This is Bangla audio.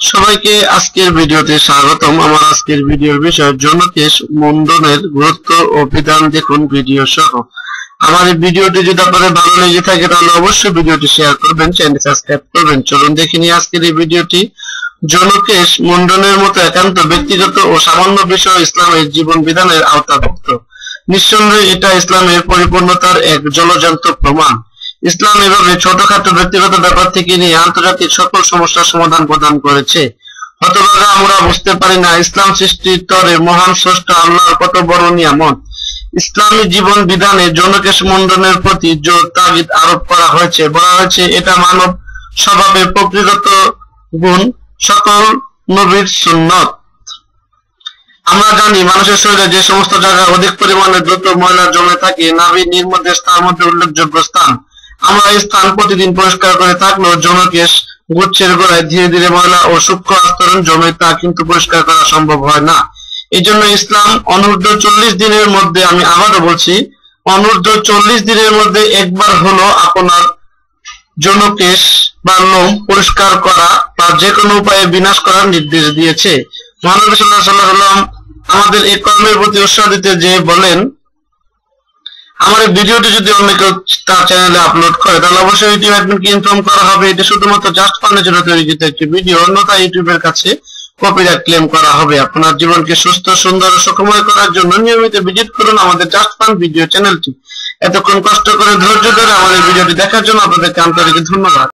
সবাইকে আজকের ভিডিওতে স্বাগতম। আমার আজকের ভিডিওর বিষয় যৌনকেশ মুন্ডনের গুরুত্ব ও বিধান দেখুন ভিডিও সহ। আমার এই ভিডিওটি যদি আপনাদের ভালো লেগে থাকে তাহলে অবশ্যই ভিডিওটি শেয়ার করবেন, চ্যানেলটি সাবস্ক্রাইব করবেন। চলুন দেখে নিই আজকের এই ভিডিওটি। যৌনকেশ মুন্ডনের মতো একান্ত ব্যক্তিগত ও সামান্য বিষয় ইসলামের জীবন বিধানের আওতাভুক্ত। নিঃসন্দেহে এটা ইসলামের পরিপূর্ণতার এক জলজান্ত প্রমাণ। ইসলাম এভাবে ছোটখাটো ব্যক্তিগত ব্যাপার থেকে নিয়ে আন্তর্জাতিক সকল সমস্যার সমাধান প্রদান করেছে। হতভাগা আমরা বুঝতে পারি না ইসলাম সৃষ্টির তরে মহান স্রষ্টা আল্লাহর কত বড় নিয়ামত। ইসলামী জীবন বিধানে যৌনকেশ মুন্ডনের প্রতি জোর তাগিদ আরোপ করা হয়েছে। বলা হয়েছে এটা মানব স্বভাবের প্রকৃতিগত গুণ, সকল নবীর সুন্নত। আমরা জানি মানুষের শরীরে যে সমস্ত জায়গায় অধিক পরিমাণে দ্রুত ময়লা জমে থাকে, নাভির নির্মদেশ তার মধ্যে উল্লেখযোগ্য স্থান। আমরা এই স্থান প্রতিদিন পরিষ্কার করে থাকলেও যৌনকেশ গুচ্ছের গোড়ায় ধীরে ধীরে ময়লা ও সূক্ষ্ম আস্তরণ জমে, তা কিন্তু পরিষ্কার করা সম্ভব হয় না। এই জন্য ইসলাম অনূর্ধ্ব 40 দিনের মধ্যে, আমি আবারও বলছি, অনূর্ধ্ব 40 দিনের মধ্যে একবার হলো আপনার যৌনকেশ বা লোম পরিষ্কার করা বা যে কোনো উপায়ে বিনাশ করার নির্দেশ দিয়েছে। মহানবী সাল্লাল্লাহু আলাইহি ওয়াসাল্লাম আমাদের এই কর্মের প্রতি উৎসাহ দিতে যে বলেন, আমার এই ভিডিওটি যদি অন্য কেউ তার চ্যানেলে আপলোড করে তাহলে অবশ্যই ইউটিউব অ্যাডমিনকে ইনফর্ম করা হবে। এটি শুধুমাত্র জাস্ট ফানের জন্য তৈরিকৃত একটি ভিডিও, অন্যথায় ইউটিউবের কাছে কপিরাইট ক্লেম করা হবে। আপনার জীবনকে সুস্থ, সুন্দর ও সুখময় করার জন্য নিয়মিত ভিজিট করুন আমাদের জাস্ট ফান ভিডিও চ্যানেলটি। এতক্ষণ কষ্ট করে ধৈর্য ধরে আমাদের ভিডিওটি দেখার জন্য আপনাদেরকে আন্তরিক ধন্যবাদ।